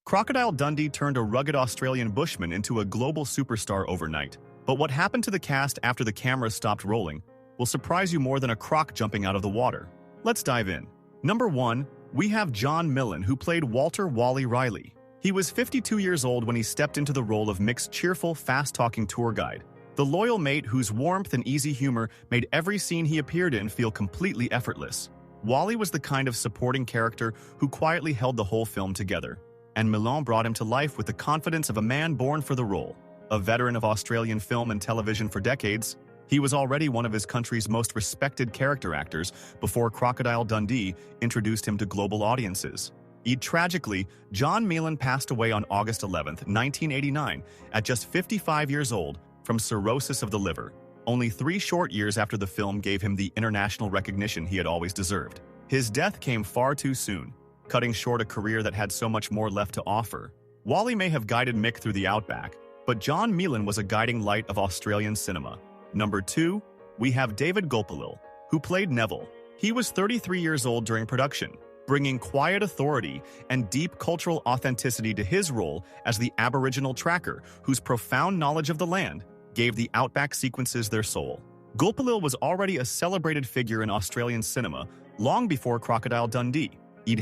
Crocodile Dundee turned a rugged Australian bushman into a global superstar overnight. But what happened to the cast after the cameras stopped rolling will surprise you more than a croc jumping out of the water. Let's dive in. Number 1, we have John Meillon, who played Walter Wally Riley. He was 52 years old when he stepped into the role of Mick's cheerful, fast-talking tour guide. The loyal mate whose warmth and easy humor made every scene he appeared in feel completely effortless. Wally was the kind of supporting character who quietly held the whole film together, and Meillon brought him to life with the confidence of a man born for the role. A veteran of Australian film and television for decades, he was already one of his country's most respected character actors before Crocodile Dundee introduced him to global audiences. Tragically, John Meillon passed away on August 11, 1989, at just 55 years old from cirrhosis of the liver, only 3 short years after the film gave him the international recognition he had always deserved. His death came far too soon, cutting short a career that had so much more left to offer. Wally may have guided Mick through the outback, but John Meillon was a guiding light of Australian cinema. Number 2, we have David Gulpilil, who played Neville. He was 33 years old during production, bringing quiet authority and deep cultural authenticity to his role as the Aboriginal tracker whose profound knowledge of the land gave the outback sequences their soul. Gulpilil was already a celebrated figure in Australian cinema long before Crocodile Dundee,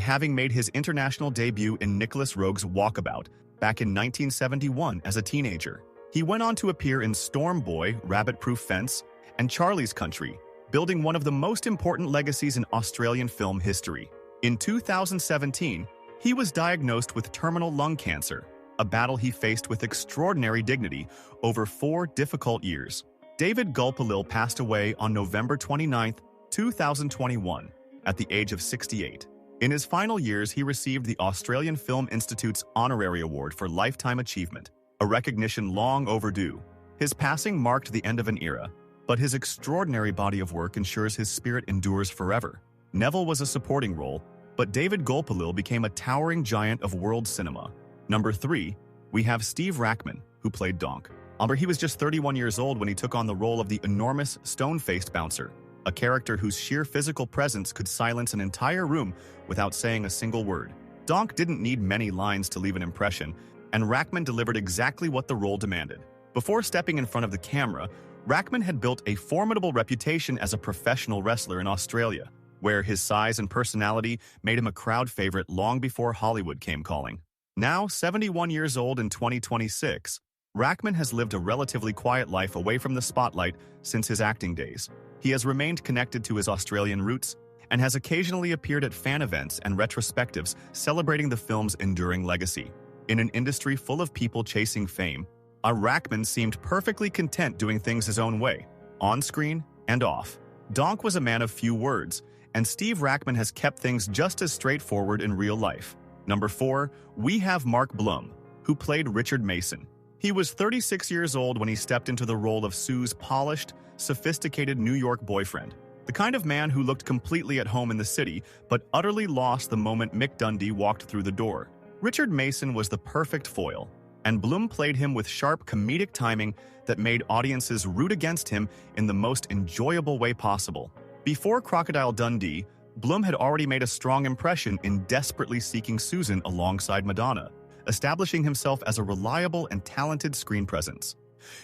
having made his international debut in Nicholas Roeg's Walkabout back in 1971 as a teenager. He went on to appear in Storm Boy, Rabbit-Proof Fence, and Charlie's Country, building one of the most important legacies in Australian film history. In 2017, he was diagnosed with terminal lung cancer, a battle he faced with extraordinary dignity over 4 difficult years. David Gulpilil passed away on November 29, 2021, at the age of 68. In his final years, he received the Australian Film Institute's Honorary Award for Lifetime Achievement, a recognition long overdue. His passing marked the end of an era, but his extraordinary body of work ensures his spirit endures forever. Neville was a supporting role, but David Gulpilil became a towering giant of world cinema. Number 3, we have Steve Rackman, who played Donk. He was just 31 years old when he took on the role of the enormous, stone-faced bouncer, a character whose sheer physical presence could silence an entire room without saying a single word. Donk didn't need many lines to leave an impression, and Rackman delivered exactly what the role demanded. Before stepping in front of the camera, Rackman had built a formidable reputation as a professional wrestler in Australia, where his size and personality made him a crowd favorite long before Hollywood came calling. Now 71 years old in 2026, Rackman has lived a relatively quiet life away from the spotlight since his acting days. He has remained connected to his Australian roots and has occasionally appeared at fan events and retrospectives celebrating the film's enduring legacy. In an industry full of people chasing fame, Rackman seemed perfectly content doing things his own way, on screen and off. Donk was a man of few words, and Steve Rackman has kept things just as straightforward in real life. Number 4, we have Mark Blum, who played Richard Mason. He was 36 years old when he stepped into the role of Sue's polished, sophisticated New York boyfriend, the kind of man who looked completely at home in the city but utterly lost the moment Mick Dundee walked through the door. Richard Mason was the perfect foil, and Blum played him with sharp comedic timing that made audiences root against him in the most enjoyable way possible. Before Crocodile Dundee, Blum had already made a strong impression in Desperately Seeking Susan alongside Madonna, establishing himself as a reliable and talented screen presence.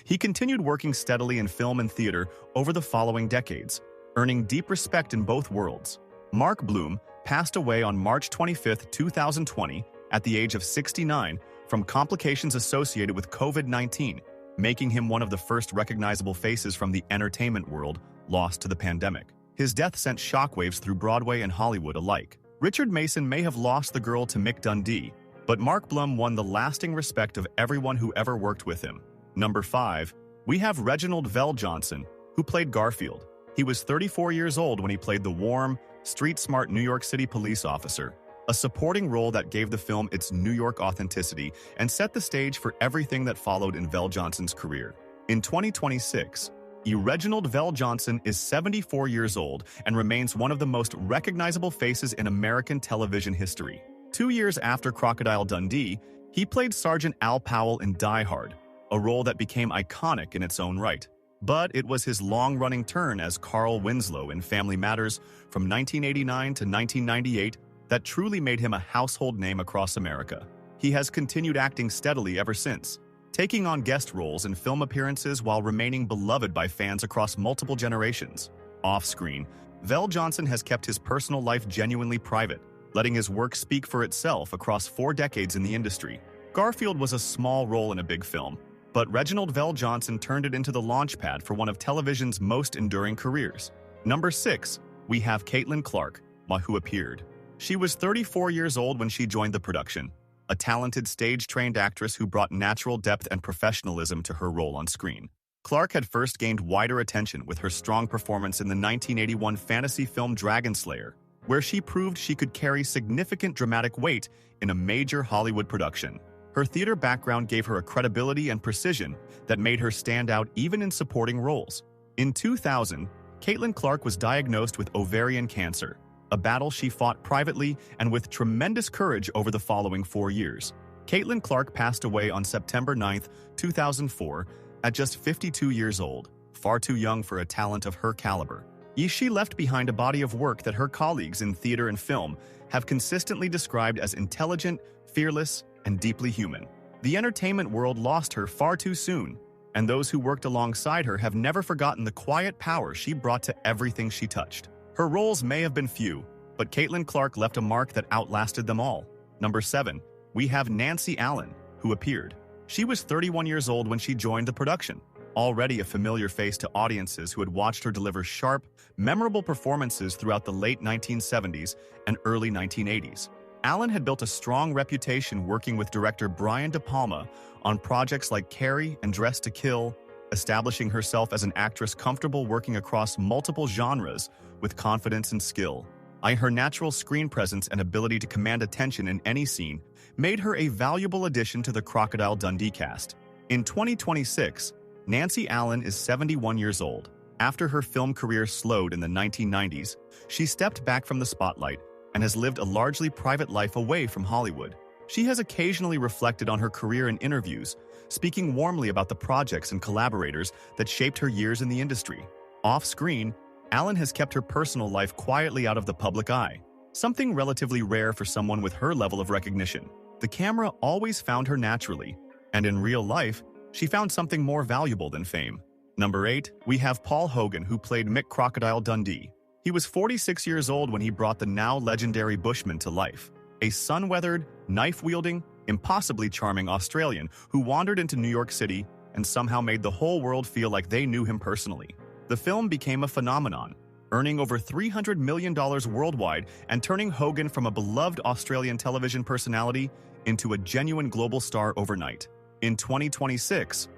He continued working steadily in film and theater over the following decades, earning deep respect in both worlds. Mark Blum passed away on March 25, 2020, at the age of 69 from complications associated with COVID-19, making him one of the first recognizable faces from the entertainment world lost to the pandemic. His death sent shockwaves through Broadway and Hollywood alike. Richard Mason may have lost the girl to Mick Dundee, but Mark Blum won the lasting respect of everyone who ever worked with him. Number 5, we have Reginald VelJohnson, who played Garfield. He was 34 years old when he played the warm, street-smart New York City police officer, a supporting role that gave the film its New York authenticity and set the stage for everything that followed in VelJohnson's career. In 2026, Reginald VelJohnson is 74 years old and remains one of the most recognizable faces in American television history. 2 years after Crocodile Dundee, he played Sergeant Al Powell in Die Hard, a role that became iconic in its own right. But it was his long-running turn as Carl Winslow in Family Matters from 1989 to 1998 that truly made him a household name across America. He has continued acting steadily ever since, taking on guest roles in film appearances while remaining beloved by fans across multiple generations. Off-screen, VelJohnson has kept his personal life genuinely private, letting his work speak for itself across 4 decades in the industry. Garfield was a small role in a big film, but Reginald VelJohnson turned it into the launchpad for one of television's most enduring careers. Number 6, we have Caitlyn Clarke, who appeared. She was 34 years old when she joined the production, a talented stage-trained actress who brought natural depth and professionalism to her role on screen. Clarke had first gained wider attention with her strong performance in the 1981 fantasy film Dragon Slayer, where she proved she could carry significant dramatic weight in a major Hollywood production. Her theater background gave her a credibility and precision that made her stand out even in supporting roles. In 2000, Caitlyn Clarke was diagnosed with ovarian cancer, a battle she fought privately and with tremendous courage over the following 4 years. Caitlyn Clarke passed away on September 9, 2004, at just 52 years old, far too young for a talent of her caliber. She left behind a body of work that her colleagues in theater and film have consistently described as intelligent, fearless, and deeply human. The entertainment world lost her far too soon, and those who worked alongside her have never forgotten the quiet power she brought to everything she touched. Her roles may have been few, but Caitlyn Clarke left a mark that outlasted them all. Number 7, we have Nancy Allen, who appeared. She was 31 years old when she joined the production, already a familiar face to audiences who had watched her deliver sharp, memorable performances throughout the late 1970s and early 1980s. Allen had built a strong reputation working with director Brian De Palma on projects like Carrie and Dressed to Kill, establishing herself as an actress comfortable working across multiple genres with confidence and skill. Her natural screen presence and ability to command attention in any scene made her a valuable addition to the Crocodile Dundee cast. In 2026, Nancy Allen is 71 years old. After her film career slowed in the 1990s, she stepped back from the spotlight and has lived a largely private life away from Hollywood. She has occasionally reflected on her career in interviews, speaking warmly about the projects and collaborators that shaped her years in the industry. Off-screen, Allen has kept her personal life quietly out of the public eye, something relatively rare for someone with her level of recognition. The camera always found her naturally, and in real life, she found something more valuable than fame. Number 8, we have Paul Hogan, who played Mick Crocodile Dundee. He was 46 years old when he brought the now legendary Bushman to life, a sun-weathered, knife-wielding, impossibly charming Australian who wandered into New York City and somehow made the whole world feel like they knew him personally. The film became a phenomenon, earning over $300 million worldwide and turning Hogan from a beloved Australian television personality into a genuine global star overnight. In 2026,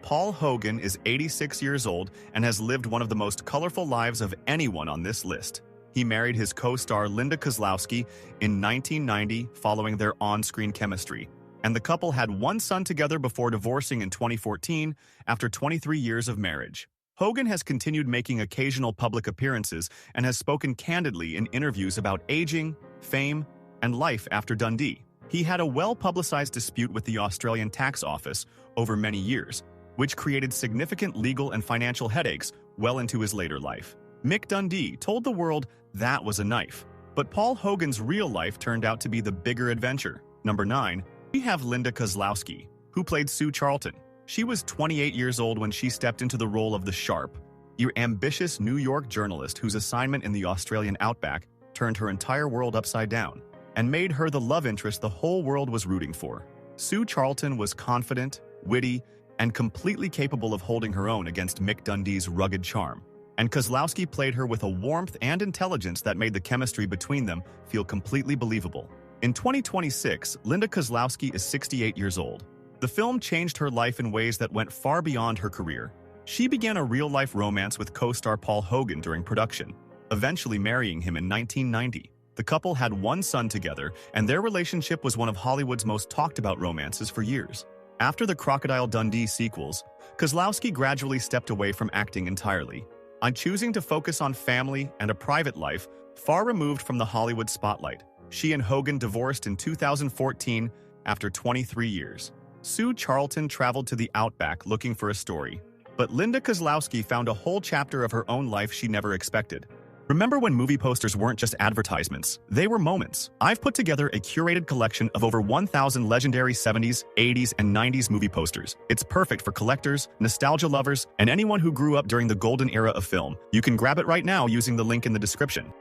Paul Hogan is 86 years old and has lived one of the most colorful lives of anyone on this list. He married his co-star Linda Kozlowski in 1990 following their on-screen chemistry, and the couple had one son together before divorcing in 2014 after 23 years of marriage. Hogan has continued making occasional public appearances and has spoken candidly in interviews about aging, fame, and life after Dundee. He had a well-publicized dispute with the Australian Tax Office over many years, which created significant legal and financial headaches well into his later life. Mick Dundee told the world that was a knife, but Paul Hogan's real life turned out to be the bigger adventure. Number 9, we have Linda Kozlowski, who played Sue Charlton. She was 28 years old when she stepped into the role of the sharp, ambitious New York journalist whose assignment in the Australian outback turned her entire world upside down and made her the love interest the whole world was rooting for. Sue Charlton was confident, witty, and completely capable of holding her own against Mick Dundee's rugged charm. And Kozlowski played her with a warmth and intelligence that made the chemistry between them feel completely believable. In 2026, Linda Kozlowski is 68 years old. The film changed her life in ways that went far beyond her career. She began a real-life romance with co-star Paul Hogan during production, eventually marrying him in 1990. The couple had one son together, and their relationship was one of Hollywood's most talked-about romances for years. After the Crocodile Dundee sequels, Kozlowski gradually stepped away from acting entirely, choosing to focus on family and a private life far removed from the Hollywood spotlight. She and Hogan divorced in 2014 after 23 years. Sue Charlton traveled to the outback looking for a story, but Linda Kozlowski found a whole chapter of her own life she never expected. Remember when movie posters weren't just advertisements, they were moments. I've put together a curated collection of over 1,000 legendary 70s, 80s, and 90s movie posters. It's perfect for collectors, nostalgia lovers, and anyone who grew up during the golden era of film. You can grab it right now using the link in the description.